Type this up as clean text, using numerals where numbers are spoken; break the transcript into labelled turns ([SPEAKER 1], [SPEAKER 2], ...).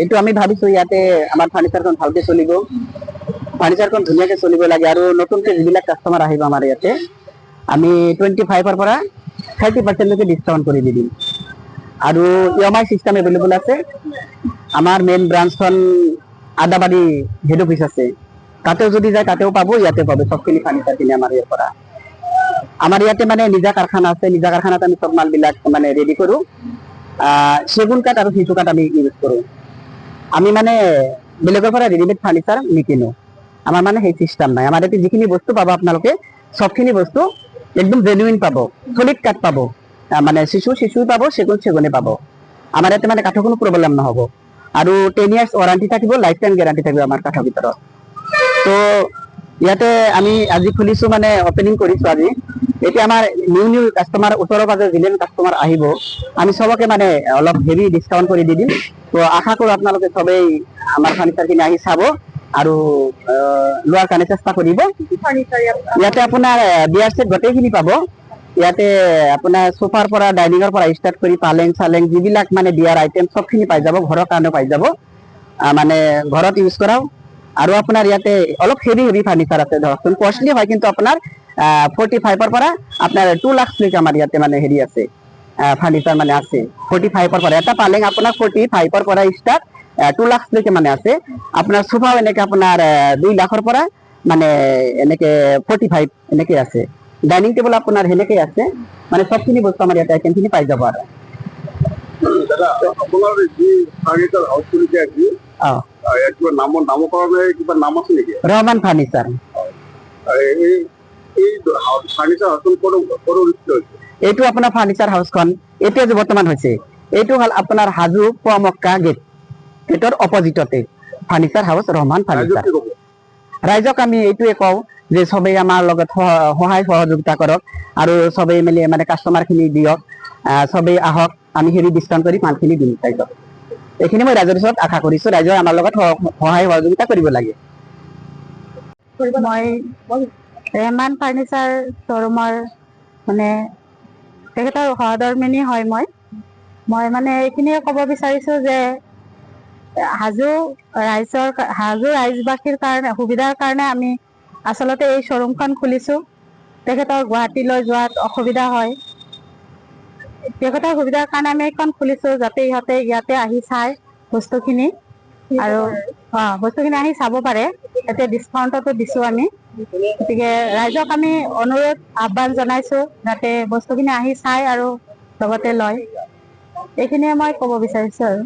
[SPEAKER 1] এইটো আমি ভাবিছো ইয়াতে আমাৰ ফাৰ্নিচাৰখন ভালকে চলিব, ফাৰ্নিচাৰখন ধুনীয়াকে চলিব লাগে। আৰু নতুনকে যিবিলাক কাষ্টমাৰ আহিব আমাৰ ইয়াতে আমি 25ৰ পৰা 30% লৈকে ডিছকাউণ্ট কৰি দি দিম। আৰু EMI চিষ্টেম এভেইলেবল আছে। আমাৰ মেইন ব্ৰাঞ্চখন আদাবাৰী হেড অফিচ আছে, তাতেও যদি যায় তাতেও পাব, ইয়াতে পাব সবখিনি ফাৰ্নিচাৰখিনি আমাৰ ইয়াৰ পৰা। আমাৰ ইয়াতে মানে নিজা কাৰখানা আছে, নিজা কাৰখানাত আমি সব মালবিলাক মানে ৰেডি কৰোঁ। সেগুন কাঠ আৰু সিজু কাঠ আমি ইউজ কৰোঁ। আমি মানে বেলেগৰ পৰা ৰেডিমেড ফাৰ্নিচাৰ নিকিনো, আমাৰ মানে সেই চিষ্টেম নাই। আমাৰ ইয়াতে যিখিনি বস্তু পাব আপোনালোকে সবখিনি বস্তু একদম জেনুইন পাব, সলিড কাঠ পাব, মানে শিশু পাব, সেগুনে পাব। আমাৰ ইয়াতে মানে কাঠৰ কোনো প্ৰব্লেম নহ'ব। আৰু 10 years ৱাৰেণ্টি থাকিব, লাইফ টাইম গেৰাণ্টি থাকিব আমাৰ কাঠৰ ভিতৰত। তো ইয়াতে আমি আজি খুলিছো, মানে অপেনিং কৰিছো আজি। এতিয়া আমাৰ নিউ কাষ্টমাৰ, ওচৰৰ পাজৰৰ যিমান কাষ্টমাৰ আহিব আমি সবকে মানে অলপ হেভি ডিছকাউণ্ট কৰি দি দিম। তো আশা কৰো আপোনালোকে সবেই আমাৰ ফাৰ্নিচাৰখিনি আহি চাব আৰু লোৱাৰ কাৰণে চেষ্টা কৰিব। ইয়াতে আপোনাৰ বিয়াৰ সেট গোটেইখিনি পাব। ইয়াতে আপোনাৰ সোফাৰ পৰা, ডাইনিঙৰ পৰা ষ্টাৰ্ট কৰি পালেং চালেং যিবিলাক মানে বিয়াৰ আইটেম সবখিনি পাই যাব, ঘৰৰ কাৰণেও পাই যাব, মানে ঘৰত ইউজ কৰাও। আৰু আপোনাৰ ইয়াতে অলপ হেভি ফাৰ্নিচাৰ আছে, ধৰকচোন কষ্টলি হয়, কিন্তু আপোনাৰ 45ৰ পৰা আপোনাৰ 2 লাখ লৈকে আমাৰ ইয়াতে মানে হেৰি আছে, ফাৰ্নিচাৰ মানে আছে। 45ৰ পৰা এটা পালেং আপোনাৰ 45ৰ পৰা ষ্টাৰ্ট 2 লাখ লৈকে মানে আছে। আপোনাৰ সোফাও এনেকে আপোনাৰ 2 লাখৰ পৰা মানে এনেকে 45 এনেকে আছে। ডাইনিং টেবুল আপোনাৰ সেনেকে আছে, মানে সবখিনি বস্তু আমাৰ ইয়াতে আইটেমখিনি পাই যাব। আৰু
[SPEAKER 2] দাদা আপোনাৰ যি ফাৰ্নিচাৰ হাউচ খুলিছে আজি, কিবা নামকৰণে কিবা নাম আছে নেকি?
[SPEAKER 1] ৰহমান ফাৰ্নিচাৰ।
[SPEAKER 2] এই ফাৰ্নিচাৰ হাউচখন ক'ত অনুষ্ঠিত হৈছে?
[SPEAKER 1] এইটো আপোনাৰ ফাৰ্নিচাৰ হাউচখন এতিয়া যে বৰ্তমান হৈছে, এইটো হ'ল আপোনাৰ হাজো পুৱামক্কা গেটৰ অপজিটতে ফাৰ্নিচাৰ হাউচ ৰহমান ফাৰ্নিচাৰ। ৰাইজক আমি এইটোৱে কওঁ যে সবেই আমাৰ লগত সহায় সহযোগিতা কৰক আৰু সবেই মিলি মানে কাষ্টমাৰখিনি দিয়ক, সবেই আহক, আমি হেৰি ডিছকাউণ্ট কৰি মালখিনি দিম ৰাইজক। এইখিনি মই ৰাইজৰ ওচৰত আশা কৰিছো, ৰাইজে আমাৰ লগত সহায় সহযোগিতা কৰিব লাগে।
[SPEAKER 3] মই ৰেহমান ফাৰ্নিচাৰ শ্ব'ৰুমৰ মানে তেখেতৰ সহধৰ্মিনী হয়। মই মানে এইখিনিয়ে ক'ব বিচাৰিছোঁ যে হাজো ৰাইজবাসীৰ কাৰণে সুবিধাৰ কাৰণে আমি আচলতে এই শ্ব'ৰুমখন খুলিছোঁ। তেখেতৰ গুৱাহাটীলৈ যোৱাত অসুবিধা হয়, তেখেতৰ সুবিধাৰ কাৰণে আমি এইখন খুলিছোঁ, যাতে ইহঁতে ইয়াতে আহি চাই বস্তুখিনি আৰু বস্তুখিনি আহি চাব পাৰে। এতিয়া ডিছকাউণ্টতো দিছোঁ আমি, গতিকে ৰাইজক আমি অনুৰোধ আহ্বান জনাইছোঁ যাতে বস্তুখিনি আহি চাই আৰু লগতে লয়। এইখিনিয়ে মই ক'ব বিচাৰিছোঁ আৰু